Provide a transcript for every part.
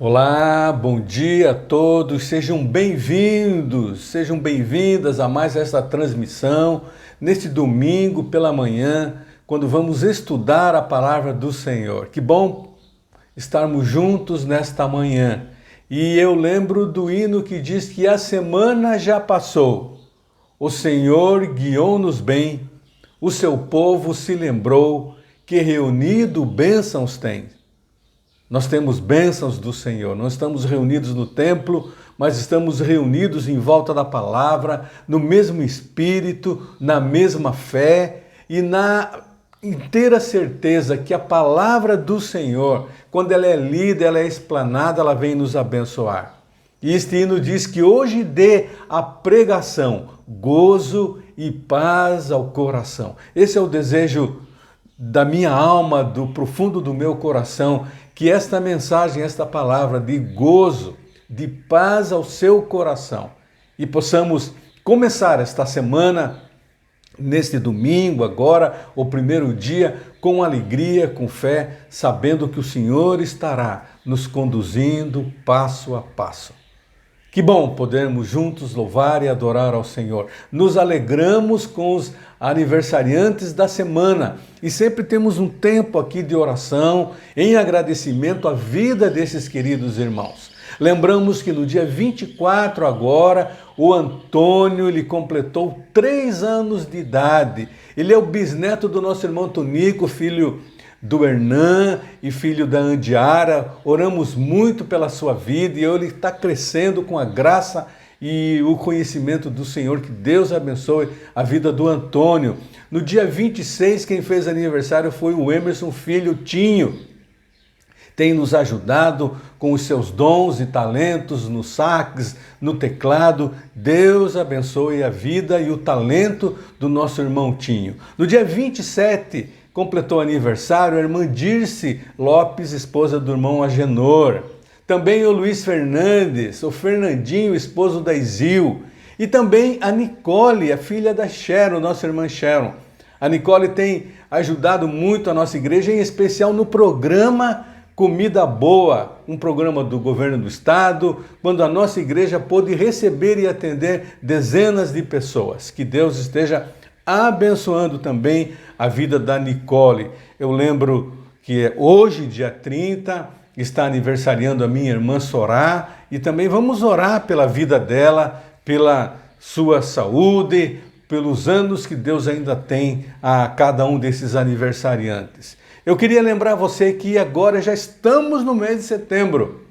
Olá, bom dia a todos, sejam bem-vindos, sejam bem-vindas a mais esta transmissão, neste domingo pela manhã, quando vamos estudar a palavra do Senhor. Que bom estarmos juntos nesta manhã. E eu lembro do hino que diz que a semana já passou, o Senhor guiou-nos bem, o seu povo se lembrou que reunido bênçãos tem. Nós temos bênçãos do Senhor, não estamos reunidos no templo, mas estamos reunidos em volta da palavra, no mesmo espírito, na mesma fé e na inteira certeza que a palavra do Senhor, quando ela é lida, ela é explanada, ela vem nos abençoar. E este hino diz que hoje dê a pregação, gozo e paz ao coração. Esse é o desejo da minha alma, do profundo do meu coração, que esta mensagem, esta palavra de gozo, de paz ao seu coração, e possamos começar esta semana, neste domingo, agora, o primeiro dia, com alegria, com fé, sabendo que o Senhor estará nos conduzindo passo a passo. Que bom podermos juntos louvar e adorar ao Senhor. Nos alegramos com os aniversariantes da semana e sempre temos um tempo aqui de oração em agradecimento à vida desses queridos irmãos. Lembramos que no dia 24 agora, o Antônio, ele completou 3 anos de idade. Ele é o bisneto do nosso irmão Tonico, filho do Hernan e filho da Andiara. Oramos muito pela sua vida e ele está crescendo com a graça e o conhecimento do Senhor. Que Deus abençoe a vida do Antônio. No dia 26, quem fez aniversário foi o Emerson Filho Tinho. Tem nos ajudado com os seus dons e talentos no sax, no teclado. Deus abençoe a vida e o talento do nosso irmão Tinho. No dia 27, completou aniversário a irmã Dirce Lopes, esposa do irmão Agenor. Também o Luiz Fernandes, o Fernandinho, esposo da Isil. E também a Nicole, a filha da Sharon, nossa irmã Sharon. A Nicole tem ajudado muito a nossa igreja, em especial no programa Comida Boa, um programa do governo do estado, quando a nossa igreja pôde receber e atender dezenas de pessoas. Que Deus esteja abençoando também a vida da Nicole. Eu lembro que hoje, dia 30, está aniversariando a minha irmã Sorá e também vamos orar pela vida dela, pela sua saúde, pelos anos que Deus ainda tem a cada um desses aniversariantes. Eu queria lembrar você que agora já estamos no mês de setembro.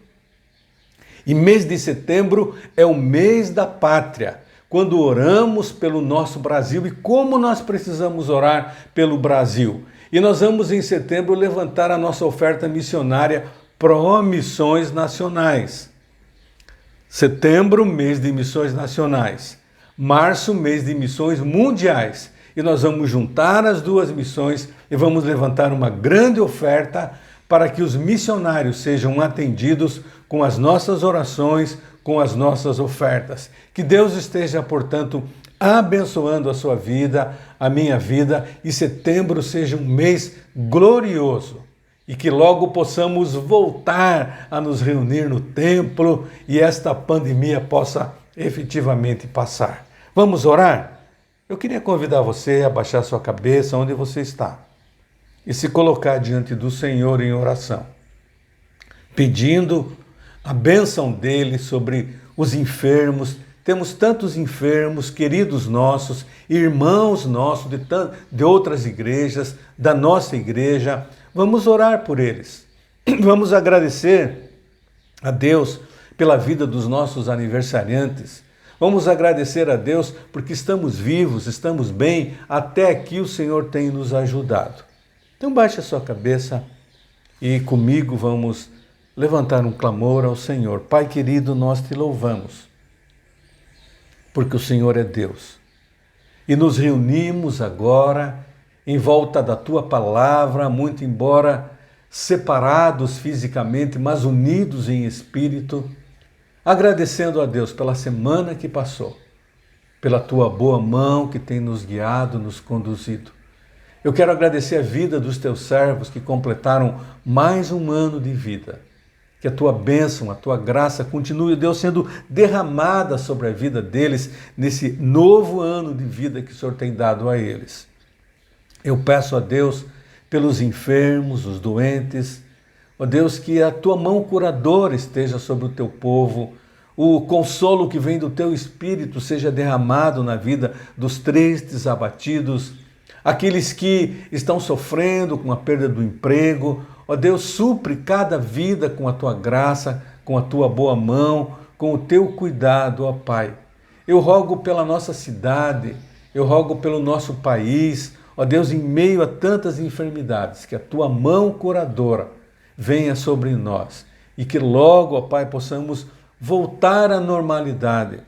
E mês de setembro é o mês da pátria, quando oramos pelo nosso Brasil e como nós precisamos orar pelo Brasil. E nós vamos em setembro levantar a nossa oferta missionária Pró-Missões Nacionais. Setembro, mês de missões nacionais. Março, mês de missões mundiais. E nós vamos juntar as duas missões e vamos levantar uma grande oferta para que os missionários sejam atendidos com as nossas orações, com as nossas ofertas. Que Deus esteja, portanto, abençoando a sua vida, a minha vida, e setembro seja um mês glorioso. E que logo possamos voltar a nos reunir no templo e esta pandemia possa efetivamente passar. Vamos orar? Eu queria convidar você a baixar sua cabeça onde você está e se colocar diante do Senhor em oração, pedindo a bênção dele sobre os enfermos. Temos tantos enfermos, queridos nossos, irmãos nossos de outras igrejas, da nossa igreja. Vamos orar por eles. Vamos agradecer a Deus pela vida dos nossos aniversariantes. Vamos agradecer a Deus porque estamos vivos, estamos bem, até aqui o Senhor tem nos ajudado. Então baixe a sua cabeça e comigo vamos levantar um clamor ao Senhor. Pai querido, nós te louvamos, porque o Senhor é Deus. E nos reunimos agora em volta da tua palavra, muito embora separados fisicamente, mas unidos em espírito, agradecendo a Deus pela semana que passou, pela tua boa mão que tem nos guiado, nos conduzido. Eu quero agradecer a vida dos teus servos que completaram mais um ano de vida. Que a tua bênção, a tua graça continue, Deus, sendo derramada sobre a vida deles nesse novo ano de vida que o Senhor tem dado a eles. Eu peço a Deus pelos enfermos, os doentes, ó Deus, que a tua mão curadora esteja sobre o teu povo, o consolo que vem do teu Espírito seja derramado na vida dos tristes, abatidos, aqueles que estão sofrendo com a perda do emprego. Ó Deus, supre cada vida com a tua graça, com a tua boa mão, com o teu cuidado, ó Pai. Eu rogo pela nossa cidade, eu rogo pelo nosso país, ó Deus, em meio a tantas enfermidades, que a tua mão curadora venha sobre nós e que logo, ó Pai, possamos voltar à normalidade,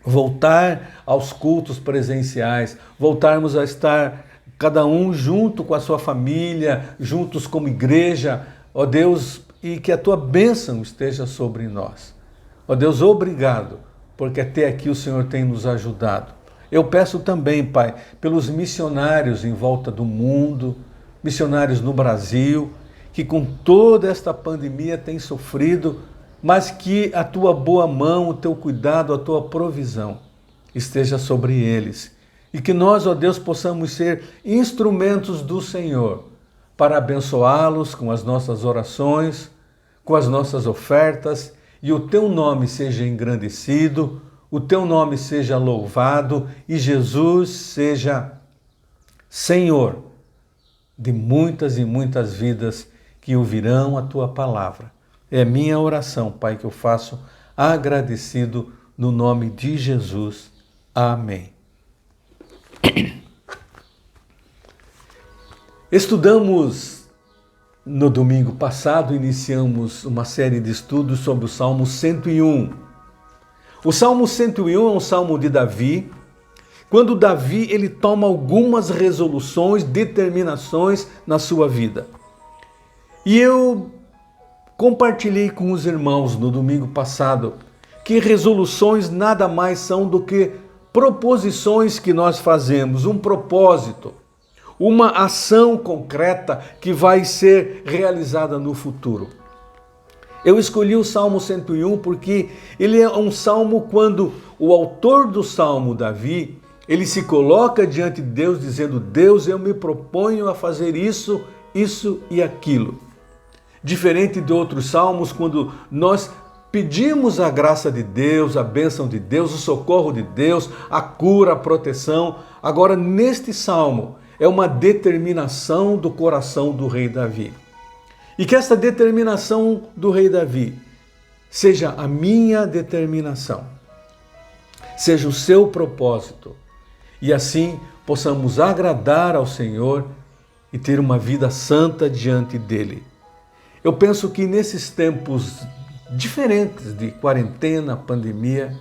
voltar aos cultos presenciais, voltarmos a estar cada um junto com a sua família, juntos como igreja, ó Deus, e que a tua bênção esteja sobre nós. Ó Deus, obrigado, porque até aqui o Senhor tem nos ajudado. Eu peço também, Pai, pelos missionários em volta do mundo, missionários no Brasil, que com toda esta pandemia têm sofrido, mas que a tua boa mão, o teu cuidado, a tua provisão esteja sobre eles. E que nós, ó Deus, possamos ser instrumentos do Senhor para abençoá-los com as nossas orações, com as nossas ofertas, e o teu nome seja engrandecido, o teu nome seja louvado e Jesus seja Senhor de muitas e muitas vidas que ouvirão a tua palavra. É minha oração, Pai, que eu faço agradecido no nome de Jesus. Amém. Estudamos no domingo passado, iniciamos uma série de estudos sobre o Salmo 101. O Salmo 101 é um salmo de Davi, quando Davi ele toma algumas resoluções, determinações na sua vida. E eu compartilhei com os irmãos no domingo passado que resoluções nada mais são do que proposições que nós fazemos, um propósito, uma ação concreta que vai ser realizada no futuro. Eu escolhi o Salmo 101 porque ele é um salmo quando o autor do salmo, Davi, ele se coloca diante de Deus dizendo: Deus, eu me proponho a fazer isso, isso e aquilo. Diferente de outros salmos, quando nós pedimos a graça de Deus, a bênção de Deus, o socorro de Deus, a cura, a proteção. Agora, neste salmo, é uma determinação do coração do rei Davi. E que essa determinação do rei Davi seja a minha determinação, seja o seu propósito, e assim possamos agradar ao Senhor e ter uma vida santa diante dele. Eu penso que nesses tempos diferentes de quarentena, pandemia,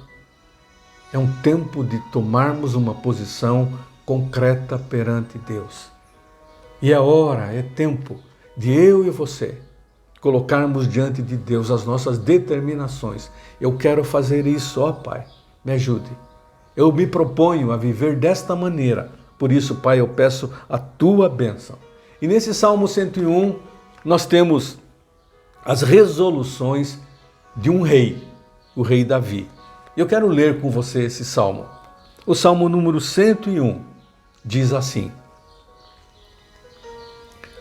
é um tempo de tomarmos uma posição concreta perante Deus. E é tempo de eu e você colocarmos diante de Deus as nossas determinações. Eu quero fazer isso, ó Pai, me ajude. Eu me proponho a viver desta maneira. Por isso, Pai, eu peço a tua bênção. E nesse Salmo 101, nós temos as resoluções de um rei, o rei Davi. Eu quero ler com você esse salmo. O Salmo número 101 diz assim: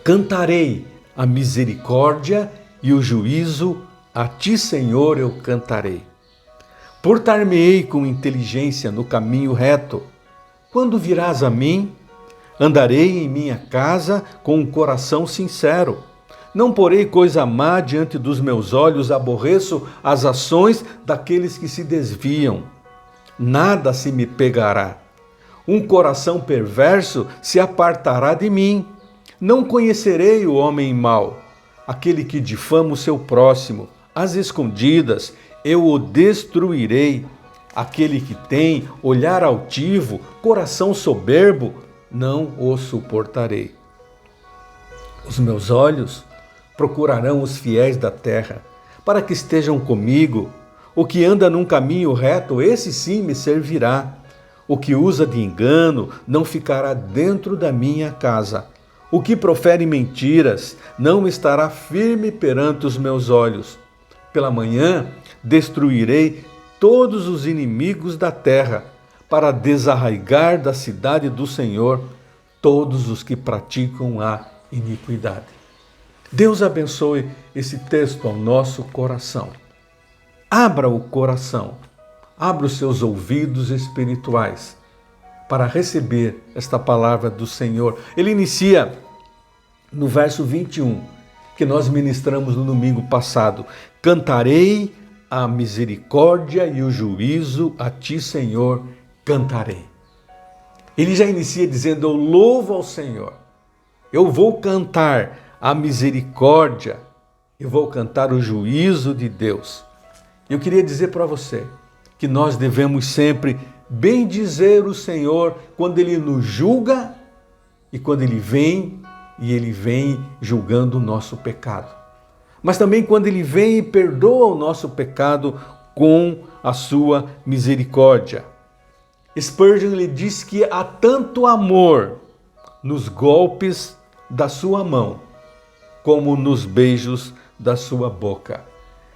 Cantarei a misericórdia e o juízo, a ti, Senhor, eu cantarei. Portar-me-ei com inteligência no caminho reto. Quando virás a mim, andarei em minha casa com um coração sincero. Não porei coisa má diante dos meus olhos, aborreço as ações daqueles que se desviam. Nada se me pegará. Um coração perverso se apartará de mim. Não conhecerei o homem mau, aquele que difama o seu próximo. Às escondidas eu o destruirei. Aquele que tem olhar altivo, coração soberbo, não o suportarei. Os meus olhos procurarão os fiéis da terra, para que estejam comigo. O que anda num caminho reto, esse sim me servirá. O que usa de engano não ficará dentro da minha casa. O que profere mentiras não estará firme perante os meus olhos. Pela manhã destruirei todos os inimigos da terra, para desarraigar da cidade do Senhor todos os que praticam a iniquidade. Deus abençoe esse texto ao nosso coração. Abra o coração, abra os seus ouvidos espirituais para receber esta palavra do Senhor. Ele inicia no verso 21, que nós ministramos no domingo passado. Cantarei a misericórdia e o juízo a ti, Senhor, cantarei. Ele já inicia dizendo: eu louvo ao Senhor, eu vou cantar a misericórdia, eu vou cantar o juízo de Deus. Eu queria dizer para você que nós devemos sempre bendizer o Senhor quando Ele nos julga e quando Ele vem julgando o nosso pecado. Mas também quando Ele vem e perdoa o nosso pecado com a sua misericórdia. Spurgeon lhe diz que há tanto amor nos golpes da sua mão como nos beijos da sua boca.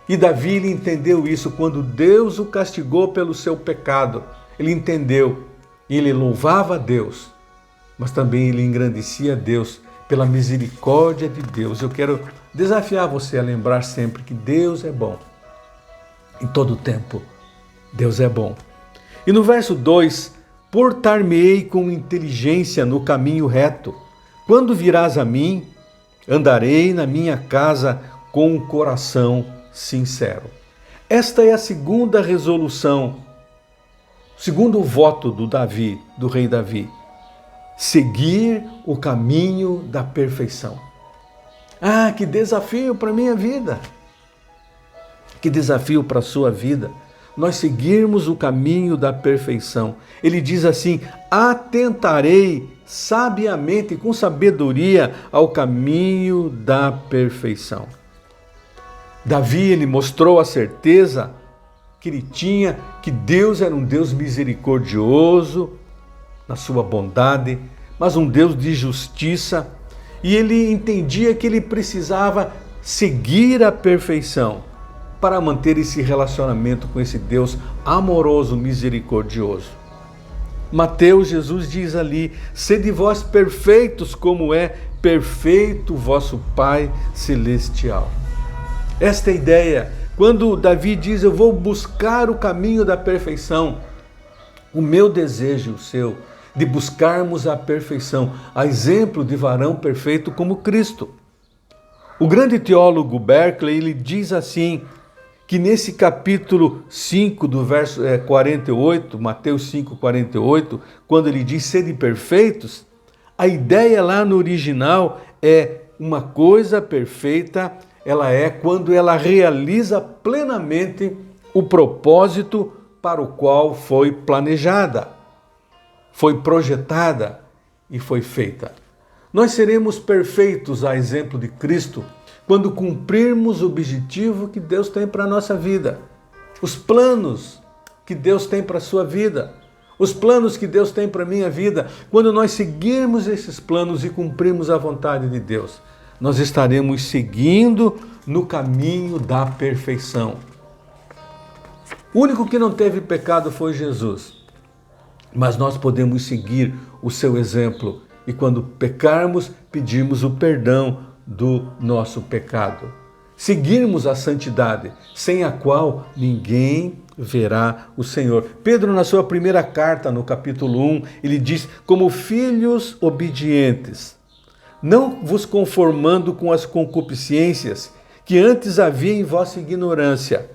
E Davi ele entendeu isso quando Deus o castigou pelo seu pecado. Ele entendeu e ele louvava a Deus, mas também ele engrandecia a Deus pela misericórdia de Deus. Eu quero desafiar você a lembrar sempre que Deus é bom. Em todo tempo, Deus é bom. E no verso 2, portar-me-ei com inteligência no caminho reto. Quando virás a mim, andarei na minha casa com um coração sincero. Esta é a segunda resolução, segundo o voto do rei Davi. Seguir o caminho da perfeição. Ah, que desafio para a minha vida. Que desafio para a sua vida. Nós seguirmos o caminho da perfeição. Ele diz assim: atentarei sabiamente, com sabedoria, ao caminho da perfeição. Davi, ele mostrou a certeza que ele tinha que Deus era um Deus misericordioso na sua bondade, mas um Deus de justiça, e ele entendia que ele precisava seguir a perfeição para manter esse relacionamento com esse Deus amoroso, misericordioso. Mateus, Jesus diz ali: sede vós perfeitos como é perfeito o vosso Pai Celestial. Esta é a ideia. Quando Davi diz: eu vou buscar o caminho da perfeição, o meu desejo, o seu, de buscarmos a perfeição, a exemplo de varão perfeito como Cristo. O grande teólogo Berkeley, ele diz assim, que nesse capítulo 5 do verso 48, Mateus 5, 48, quando ele diz sede perfeitos, a ideia lá no original é uma coisa perfeita, ela é quando ela realiza plenamente o propósito para o qual foi planejada, foi projetada e foi feita. Nós seremos perfeitos a exemplo de Cristo quando cumprirmos o objetivo que Deus tem para a nossa vida, os planos que Deus tem para a sua vida, os planos que Deus tem para a minha vida. Quando nós seguirmos esses planos e cumprirmos a vontade de Deus, nós estaremos seguindo no caminho da perfeição. O único que não teve pecado foi Jesus, mas nós podemos seguir o seu exemplo e quando pecarmos, pedirmos o perdão do nosso pecado. Seguirmos a santidade, sem a qual ninguém verá o Senhor. Pedro, na sua primeira carta, no capítulo 1, ele diz: como filhos obedientes, não vos conformando com as concupiscências que antes havia em vossa ignorância,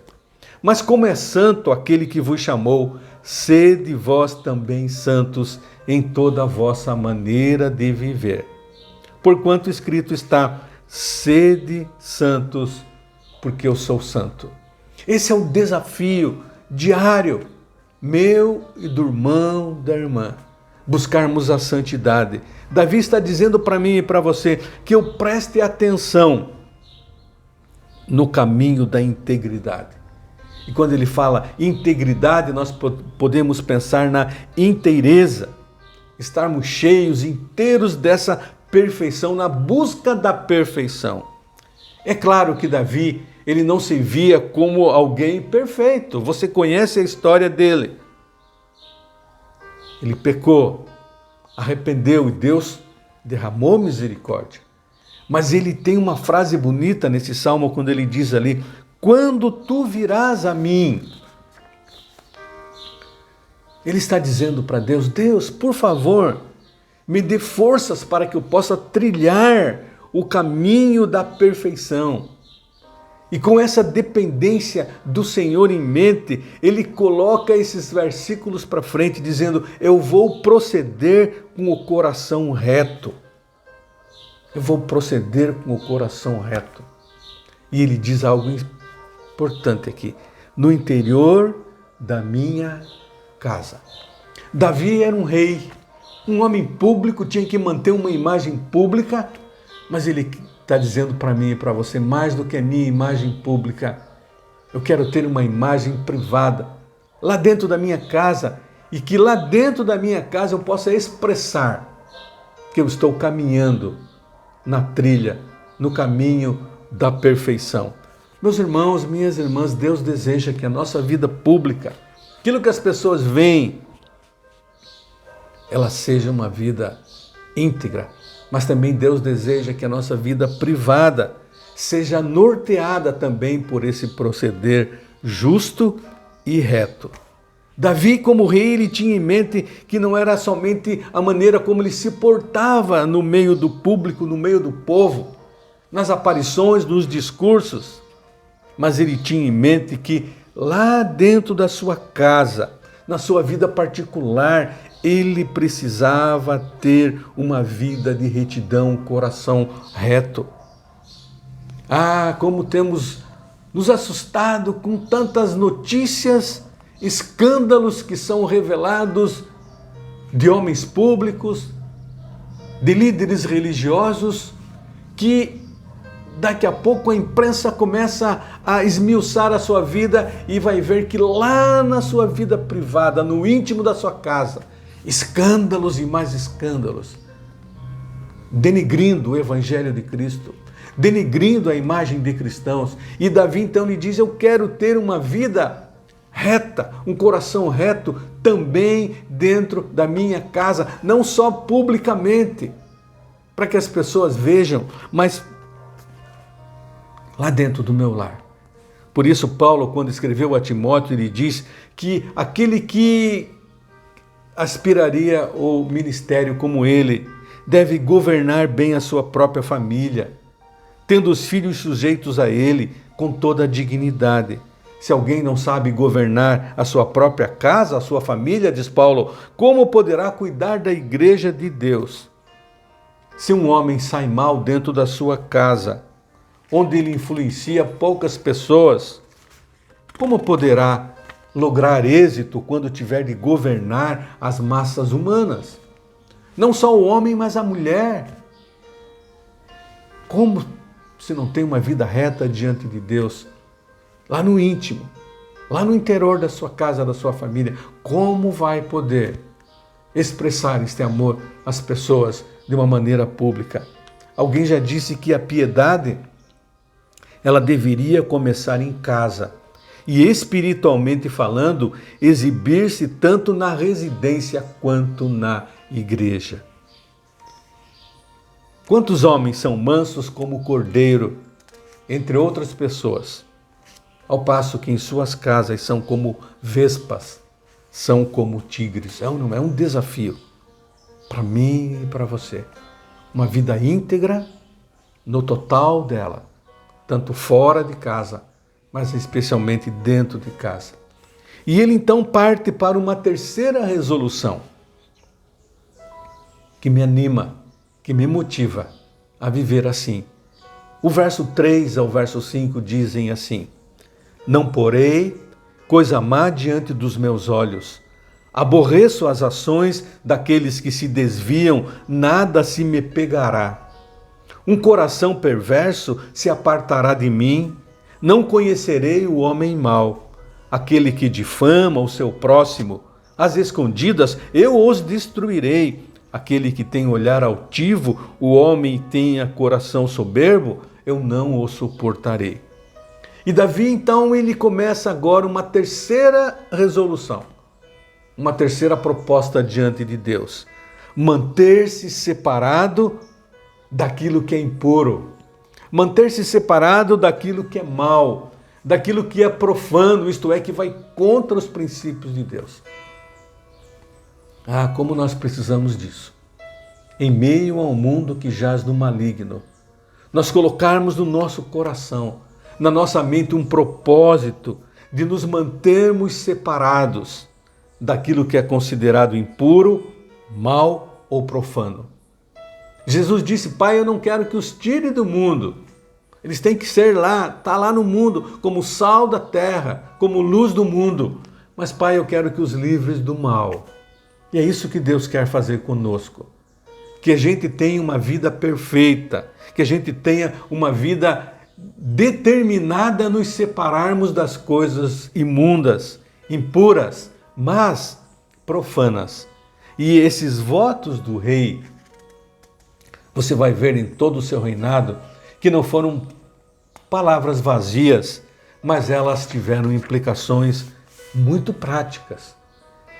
mas como é santo aquele que vos chamou, sede vós também santos em toda a vossa maneira de viver. Porquanto escrito está: sede santos, porque eu sou santo. Esse é o desafio diário, meu e do irmão, da irmã, buscarmos a santidade. Davi está dizendo para mim e para você que eu preste atenção no caminho da integridade. E quando ele fala integridade, nós podemos pensar na inteireza, estarmos cheios, inteiros dessa perfeição, na busca da perfeição. É claro que Davi, ele não se via como alguém perfeito. Você conhece a história dele. Ele pecou, arrependeu e Deus derramou misericórdia. Mas ele tem uma frase bonita nesse salmo quando ele diz ali: quando tu virás a mim. Ele está dizendo para Deus: Deus, por favor, me dê forças para que eu possa trilhar o caminho da perfeição. E com essa dependência do Senhor em mente, ele coloca esses versículos para frente, dizendo: eu vou proceder com o coração reto. Eu vou proceder com o coração reto. E ele diz algo importante aqui: no interior da minha casa. Davi era um rei, um homem público, tinha que manter uma imagem pública, mas ele está dizendo para mim e para você: mais do que a minha imagem pública, eu quero ter uma imagem privada, lá dentro da minha casa, e que lá dentro da minha casa eu possa expressar que eu estou caminhando na trilha, no caminho da perfeição. Meus irmãos, minhas irmãs, Deus deseja que a nossa vida pública, aquilo que as pessoas veem, ela seja uma vida íntegra. Mas também Deus deseja que a nossa vida privada seja norteada também por esse proceder justo e reto. Davi, como rei, ele tinha em mente que não era somente a maneira como ele se portava no meio do público, no meio do povo, nas aparições, nos discursos, mas ele tinha em mente que lá dentro da sua casa, na sua vida particular, ele precisava ter uma vida de retidão, um coração reto. Ah, como temos nos assustado com tantas notícias, escândalos que são revelados de homens públicos, de líderes religiosos, que daqui a pouco a imprensa começa a esmiuçar a sua vida e vai ver que lá na sua vida privada, no íntimo da sua casa, escândalos e mais escândalos, denegrindo o Evangelho de Cristo, denegrindo a imagem de cristãos. E Davi então lhe diz: eu quero ter uma vida reta, um coração reto também dentro da minha casa, não só publicamente, para que as pessoas vejam, mas lá dentro do meu lar. Por isso Paulo, quando escreveu a Timóteo, ele diz que aquele que aspiraria ao ministério como ele deve governar bem a sua própria família, tendo os filhos sujeitos a ele com toda a dignidade. Se alguém não sabe governar a sua própria casa, a sua família, diz Paulo, como poderá cuidar da igreja de Deus? Se um homem sai mal dentro da sua casa, onde ele influencia poucas pessoas, como poderá lograr êxito quando tiver de governar as massas humanas? Não só o homem, mas a mulher. Como se não tem uma vida reta diante de Deus? Lá no íntimo, lá no interior da sua casa, da sua família, como vai poder expressar este amor às pessoas de uma maneira pública? Alguém já disse que a piedade, ela deveria começar em casa e, espiritualmente falando, exibir-se tanto na residência quanto na igreja. Quantos homens são mansos como o cordeiro, entre outras pessoas, ao passo que em suas casas são como vespas, são como tigres? É um desafio para mim e para você. Uma vida íntegra no total dela, tanto fora de casa, mas especialmente dentro de casa. E ele então parte para uma terceira resolução, que me anima, que me motiva a viver assim. O verso 3 ao verso 5 dizem assim: não porei coisa má diante dos meus olhos, aborreço as ações daqueles que se desviam, nada se me pegará. Um coração perverso se apartará de mim, não conhecerei o homem mau, aquele que difama o seu próximo, às escondidas eu os destruirei, aquele que tem olhar altivo, o homem que tenha coração soberbo, eu não o suportarei. E Davi, então, ele começa agora uma terceira resolução, uma terceira proposta diante de Deus. Manter-se separado daquilo que é impuro, manter-se separado daquilo que é mal, daquilo que é profano, isto é, que vai contra os princípios de Deus. Ah, como nós precisamos disso. Em meio ao mundo que jaz no maligno, nós colocarmos no nosso coração, na nossa mente, um propósito de nos mantermos separados daquilo que é considerado impuro, mal ou profano. Jesus disse: Pai, eu não quero que os tire do mundo. Eles têm que ser tá lá no mundo, como sal da terra, como luz do mundo. Mas, Pai, eu quero que os livres do mal. E é isso que Deus quer fazer conosco. Que a gente tenha uma vida perfeita, que a gente tenha uma vida determinada a nos separarmos das coisas imundas, impuras, mas profanas. E esses votos do rei, você vai ver em todo o seu reinado, que não foram palavras vazias, mas elas tiveram implicações muito práticas.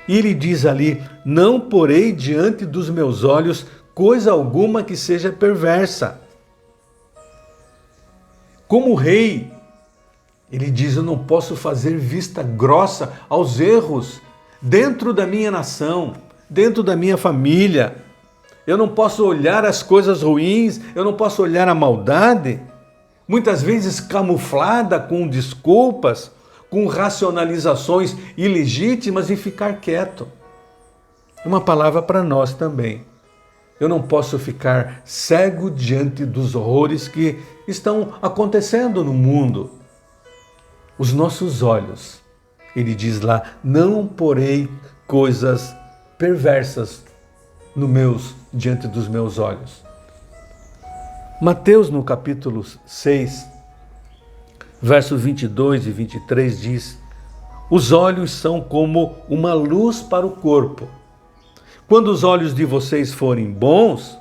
E ele diz ali: não porei diante dos meus olhos coisa alguma que seja perversa. Como rei, ele diz: eu não posso fazer vista grossa aos erros dentro da minha nação, dentro da minha família. Eu não posso olhar as coisas ruins, eu não posso olhar a maldade, muitas vezes camuflada com desculpas, com racionalizações ilegítimas, e ficar quieto. Uma palavra para nós também. Eu não posso ficar cego diante dos horrores que estão acontecendo no mundo. Os nossos olhos, ele diz lá, não porei coisas perversas diante dos meus olhos. Mateus, no capítulo 6, versos 22 e 23, diz: os olhos são como uma luz para o corpo. Quando os olhos de vocês forem bons,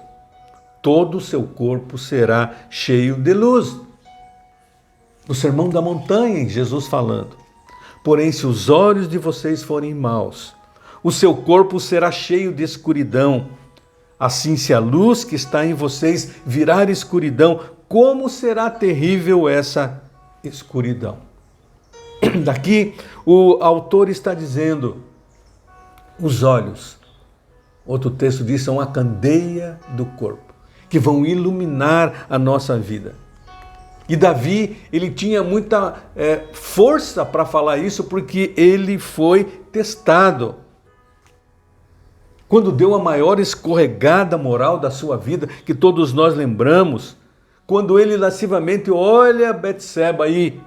todo o seu corpo será cheio de luz. No Sermão da Montanha, Jesus falando. Porém, se os olhos de vocês forem maus, o seu corpo será cheio de escuridão. Assim, se a luz que está em vocês virar escuridão, como será terrível essa escuridão? Daqui, o autor está dizendo, os olhos, outro texto diz, são a candeia do corpo, que vão iluminar a nossa vida. E Davi, ele tinha muita força para falar isso, porque ele foi testado. Quando deu a maior escorregada moral da sua vida, que todos nós lembramos, quando ele lascivamente olha Betseba e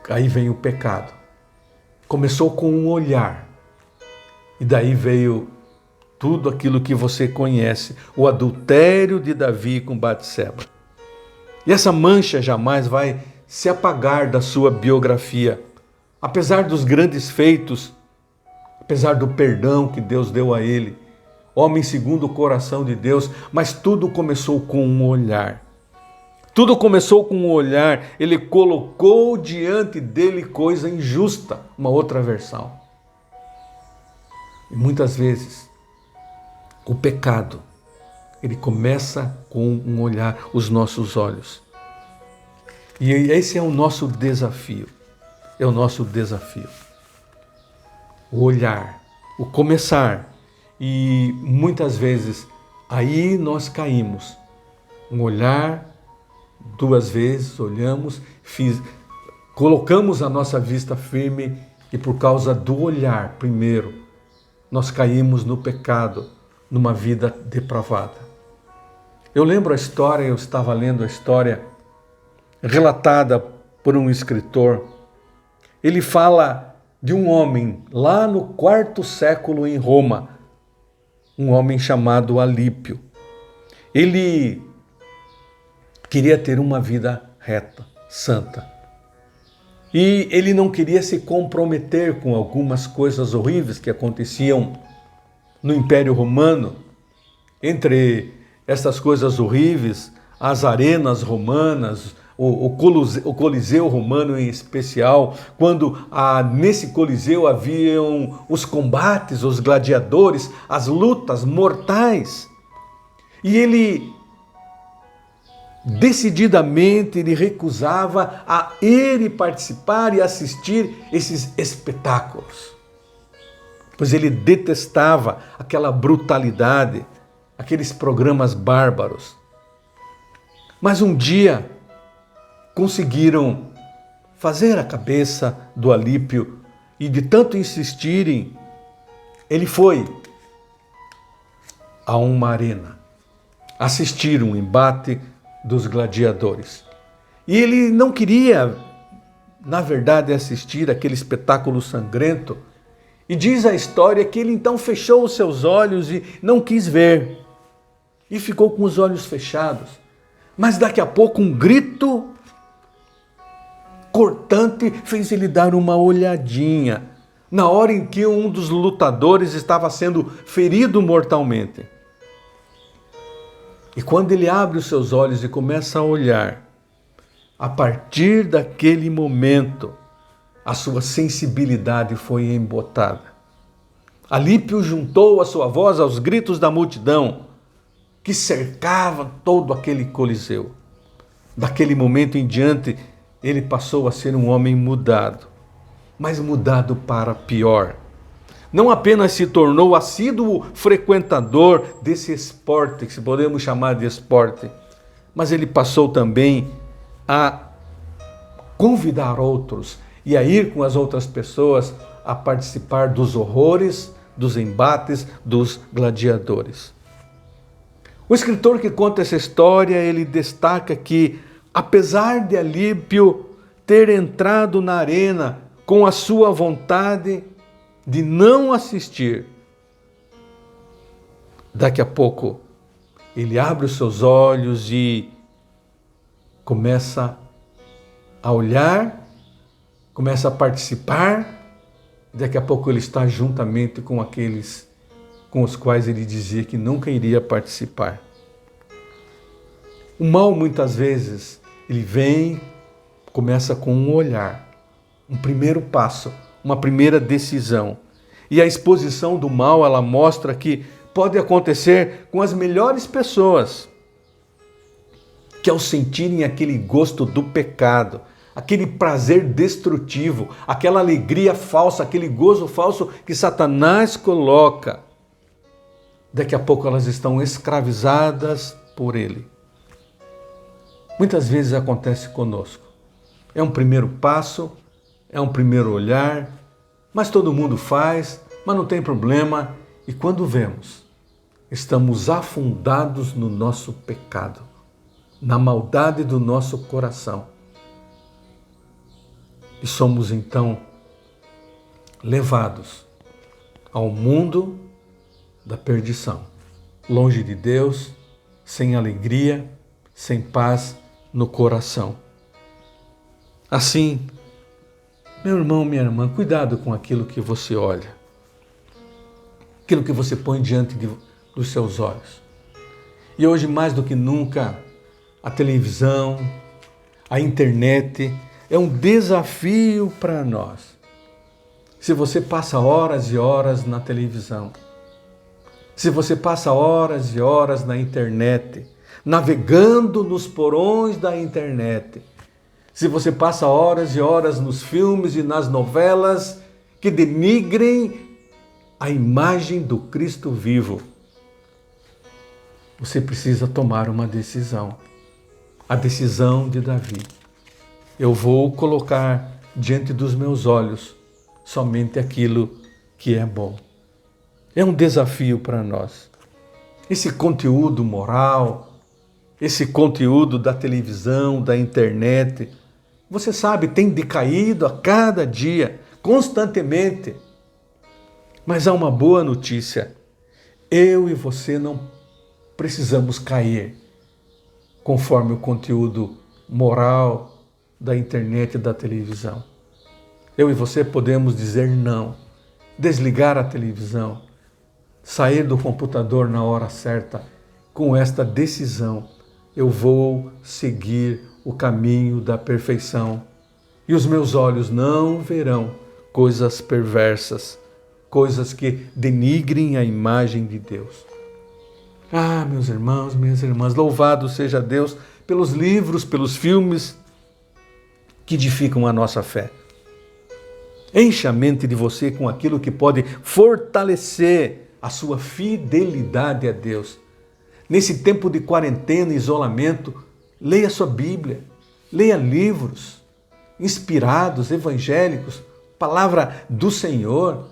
aí vem o pecado. Começou com um olhar, e daí veio tudo aquilo que você conhece, o adultério de Davi com Betseba. E essa mancha jamais vai se apagar da sua biografia. Apesar dos grandes feitos, apesar do perdão que Deus deu a ele, homem segundo o coração de Deus, mas tudo começou com um olhar. Tudo começou com um olhar. Ele colocou diante dele coisa injusta, uma outra versão. E muitas vezes, o pecado, ele começa com um olhar, os nossos olhos. E esse é o nosso desafio. É o nosso desafio. O olhar, o começar. E muitas vezes aí nós caímos. Um olhar, duas vezes olhamos, colocamos a nossa vista firme e por causa do olhar, primeiro, nós caímos no pecado, numa vida depravada. Eu lembro a história, eu estava lendo a história relatada por um escritor. Ele fala de um homem lá no 4º século em Roma, um homem chamado Alípio. Ele queria ter uma vida reta, santa. E ele não queria se comprometer com algumas coisas horríveis que aconteciam no Império Romano. Entre essas coisas horríveis, as arenas romanas, o Coliseu romano em especial, quando nesse Coliseu haviam os combates, os gladiadores, as lutas mortais. E ele decididamente ele recusava a ir e participar e assistir esses espetáculos, pois ele detestava aquela brutalidade, aqueles programas bárbaros. Mas um dia conseguiram fazer a cabeça do Alípio e de tanto insistirem, ele foi a uma arena assistir um embate dos gladiadores. E ele não queria, na verdade, assistir aquele espetáculo sangrento. E diz a história que ele então fechou os seus olhos e não quis ver. E ficou com os olhos fechados. Mas daqui a pouco um grito cortante fez ele dar uma olhadinha, na hora em que um dos lutadores estava sendo ferido mortalmente. E quando ele abre os seus olhos e começa a olhar, a partir daquele momento, a sua sensibilidade foi embotada. Alípio juntou a sua voz aos gritos da multidão que cercava todo aquele coliseu. Daquele momento em diante, ele passou a ser um homem mudado, mas mudado para pior. Não apenas se tornou assíduo frequentador desse esporte, que podemos chamar de esporte, mas ele passou também a convidar outros e a ir com as outras pessoas a participar dos horrores, dos embates dos gladiadores. O escritor que conta essa história, ele destaca que, apesar de Alípio ter entrado na arena com a sua vontade de não assistir, daqui a pouco ele abre os seus olhos e começa a olhar, começa a participar, daqui a pouco ele está juntamente com aqueles com os quais ele dizia que nunca iria participar. O mal, muitas vezes, ele vem, começa com um olhar, um primeiro passo, uma primeira decisão. E a exposição do mal, ela mostra que pode acontecer com as melhores pessoas, que ao sentirem aquele gosto do pecado, aquele prazer destrutivo, aquela alegria falsa, aquele gozo falso que Satanás coloca, daqui a pouco elas estão escravizadas por ele. Muitas vezes acontece conosco. É um primeiro passo, é um primeiro olhar, mas todo mundo faz, mas não tem problema. E quando vemos, estamos afundados no nosso pecado, na maldade do nosso coração. E somos então levados ao mundo da perdição, longe de Deus, sem alegria, sem paz no coração. Assim, meu irmão, minha irmã, cuidado com aquilo que você olha, aquilo que você põe diante dos seus olhos. E hoje, mais do que nunca, a televisão, a internet é um desafio para nós. Se você passa horas e horas na televisão, se você passa horas e horas na internet, navegando nos porões da internet, se você passa horas e horas nos filmes e nas novelas que denigrem a imagem do Cristo vivo, você precisa tomar uma decisão. A decisão de Davi. Eu vou colocar diante dos meus olhos somente aquilo que é bom. É um desafio para nós. Esse conteúdo moral, esse conteúdo da televisão, da internet, você sabe, tem decaído a cada dia, constantemente. Mas há uma boa notícia. Eu e você não precisamos cair conforme o conteúdo moral da internet e da televisão. Eu e você podemos dizer não, desligar a televisão, sair do computador na hora certa. Com esta decisão, eu vou seguir o caminho da perfeição. E os meus olhos não verão coisas perversas, coisas que denigrem a imagem de Deus. Ah, meus irmãos, minhas irmãs, louvado seja Deus pelos livros, pelos filmes que edificam a nossa fé. Encha a mente de você com aquilo que pode fortalecer a sua fidelidade a Deus. Nesse tempo de quarentena e isolamento, leia sua Bíblia, leia livros inspirados, evangélicos, palavra do Senhor,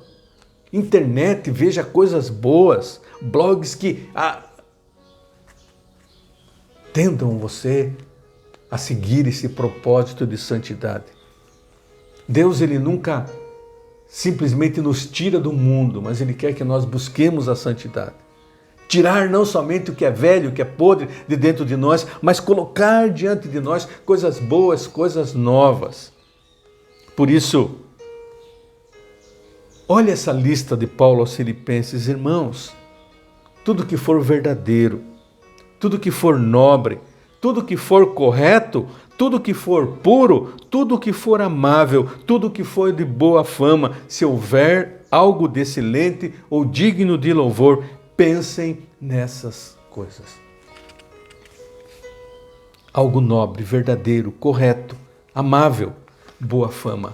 internet, veja coisas boas, blogs que tendam você a seguir esse propósito de santidade. Deus, Ele nunca simplesmente nos tira do mundo, mas Ele quer que nós busquemos a santidade. Tirar não somente o que é velho, o que é podre de dentro de nós, mas colocar diante de nós coisas boas, coisas novas. Por isso, olha essa lista de Paulo aos Filipenses, irmãos. Tudo que for verdadeiro, tudo que for nobre, tudo que for correto, tudo que for puro, tudo que for amável, tudo que for de boa fama, se houver algo de excelente ou digno de louvor, pensem nessas coisas. Algo nobre, verdadeiro, correto, amável, boa fama.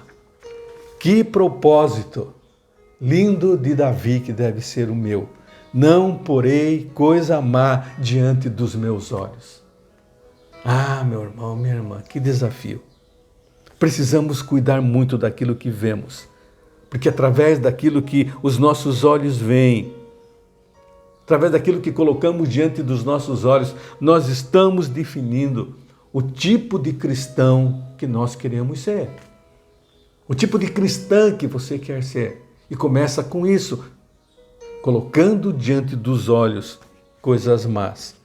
Que propósito lindo de Davi que deve ser o meu. Não porei coisa má diante dos meus olhos. Ah, meu irmão, minha irmã, que desafio. Precisamos cuidar muito daquilo que vemos, porque através daquilo que os nossos olhos veem, através daquilo que colocamos diante dos nossos olhos, nós estamos definindo o tipo de cristão que nós queremos ser. O tipo de cristã que você quer ser. E começa com isso, colocando diante dos olhos coisas más.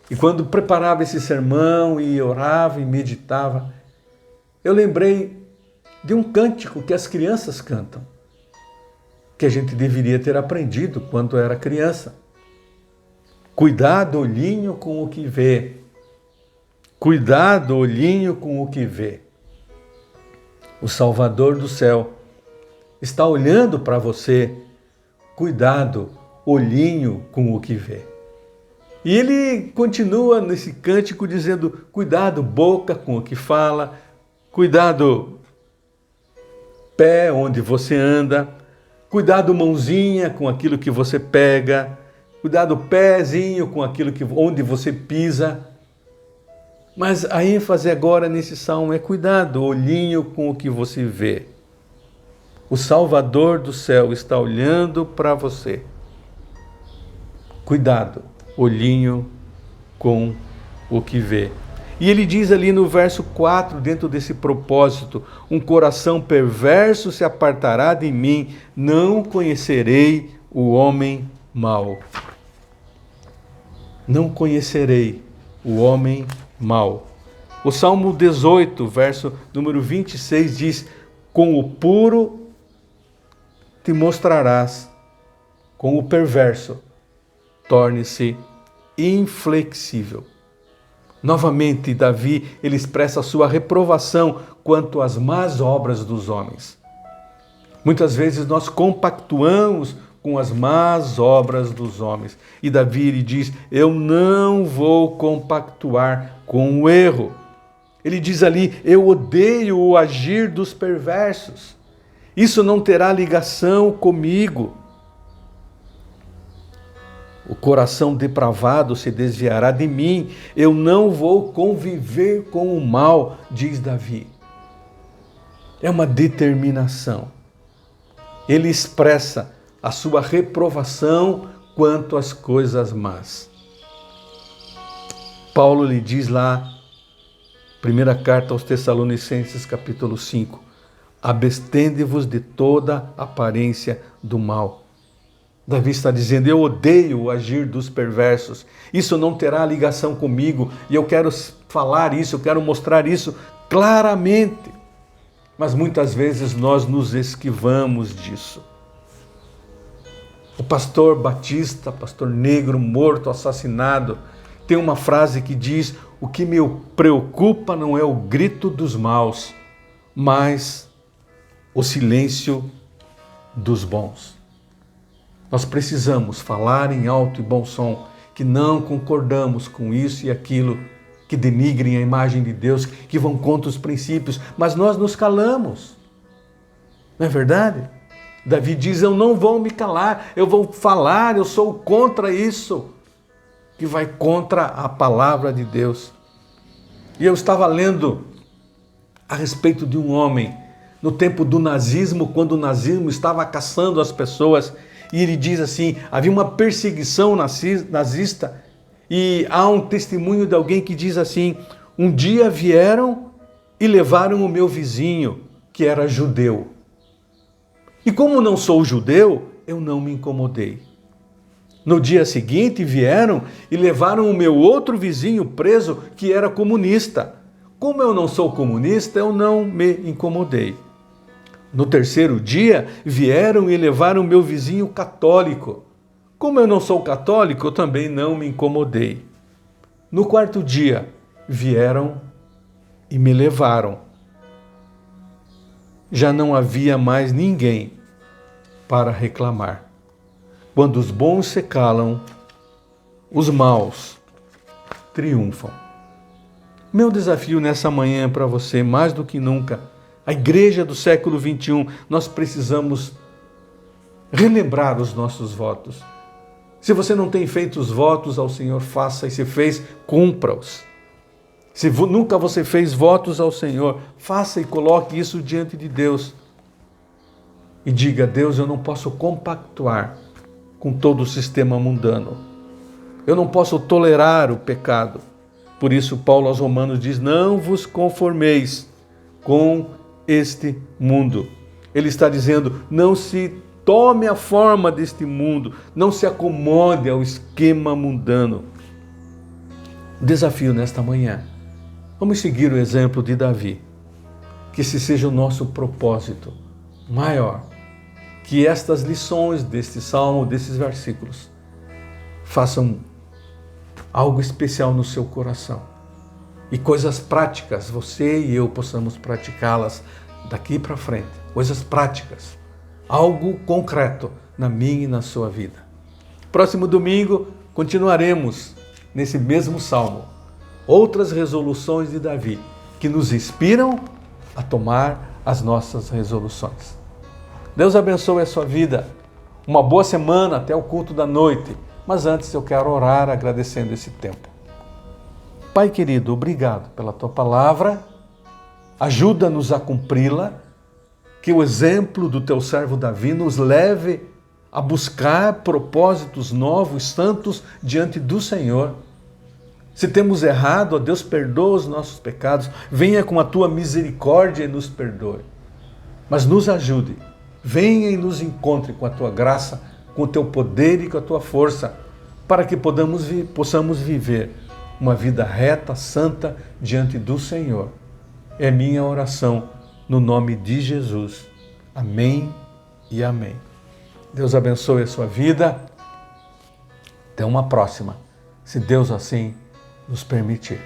E quando preparava esse sermão e orava e meditava, eu lembrei de um cântico que as crianças cantam, que a gente deveria ter aprendido quando era criança. Cuidado, olhinho, com o que vê. Cuidado, olhinho, com o que vê. O Salvador do céu está olhando para você. Cuidado, olhinho, com o que vê. E ele continua nesse cântico dizendo, cuidado, boca, com o que fala. Cuidado, pé, onde você anda. Cuidado, mãozinha, com aquilo que você pega. Cuidado, pezinho, com aquilo onde você pisa. Mas a ênfase agora nesse salmo é cuidado, olhinho, com o que você vê. O Salvador do céu está olhando para você. Cuidado, olhinho, com o que vê. E ele diz ali no verso 4, dentro desse propósito, um coração perverso se apartará de mim, não conhecerei o homem mau. Não conhecerei o homem mau. O Salmo 18, verso número 26 diz, com o puro te mostrarás, com o perverso torne-se inflexível. Novamente, Davi, ele expressa a sua reprovação quanto às más obras dos homens. Muitas vezes nós compactuamos com as más obras dos homens. E Davi, ele diz, eu não vou compactuar com o erro. Ele diz ali, eu odeio o agir dos perversos. Isso não terá ligação comigo. O coração depravado se desviará de mim. Eu não vou conviver com o mal, diz Davi. É uma determinação. Ele expressa a sua reprovação quanto às coisas más. Paulo lhe diz lá, primeira carta aos Tessalonicenses, capítulo 5, abstende-vos de toda aparência do mal. Davi está dizendo, eu odeio o agir dos perversos. Isso não terá ligação comigo. E eu quero falar isso, eu quero mostrar isso claramente. mas muitas vezes nós nos esquivamos disso. O pastor Batista, pastor negro morto, assassinado, tem uma frase que diz: o que me preocupa não é o grito dos maus, mas o silêncio dos bons. Nós precisamos falar em alto e bom som que não concordamos com isso e aquilo, que denigrem a imagem de Deus, que vão contra os princípios, mas nós nos calamos. Não é verdade? Davi diz: eu não vou me calar, eu vou falar, eu sou contra isso, que vai contra a palavra de Deus. E eu estava lendo a respeito de um homem, no tempo do nazismo, quando o nazismo estava caçando as pessoas, e ele diz assim, havia uma perseguição nazista, e há um testemunho de alguém que diz assim: um dia vieram e levaram o meu vizinho, que era judeu. E como não sou judeu, eu não me incomodei. No dia seguinte vieram e levaram o meu outro vizinho preso, que era comunista. Como eu não sou comunista, eu não me incomodei. No terceiro dia vieram e levaram o meu vizinho católico. Como eu não sou católico, eu também não me incomodei. No quarto dia vieram e me levaram. Já não havia mais ninguém para reclamar. Quando os bons se calam, os maus triunfam. Meu desafio nessa manhã para você, mais do que nunca, a igreja do século XXI, nós precisamos relembrar os nossos votos. Se você não tem feito os votos ao Senhor, faça, e se fez, cumpra-os. Se nunca você fez votos ao Senhor, faça e coloque isso diante de Deus. E diga: a Deus, eu não posso compactuar com todo o sistema mundano. Eu não posso tolerar o pecado. Por isso Paulo aos Romanos diz: não vos conformeis com este mundo. Ele está dizendo: não se tome a forma deste mundo, não se acomode ao esquema mundano. Desafio nesta manhã: vamos seguir o exemplo de Davi. Que esse seja o nosso propósito maior. Que estas lições deste salmo, desses versículos, façam algo especial no seu coração. E coisas práticas, você e eu possamos praticá-las daqui para frente. Coisas práticas, algo concreto na minha e na sua vida. Próximo domingo, continuaremos nesse mesmo salmo. Outras resoluções de Davi que nos inspiram a tomar as nossas resoluções. Deus abençoe a sua vida. Uma boa semana até o culto da noite. Mas antes eu quero orar agradecendo esse tempo. Pai querido, obrigado pela tua palavra. Ajuda-nos a cumpri-la. Que o exemplo do teu servo Davi nos leve a buscar propósitos novos, santos, diante do Senhor. Se temos errado, ó Deus, perdoa os nossos pecados. Venha com a tua misericórdia e nos perdoe. Mas nos ajude. Venha e nos encontre com a tua graça, com o teu poder e com a tua força, para que possamos viver uma vida reta, santa, diante do Senhor. É minha oração, no nome de Jesus. Amém e amém. Deus abençoe a sua vida. Até uma próxima, se Deus assim nos permitir.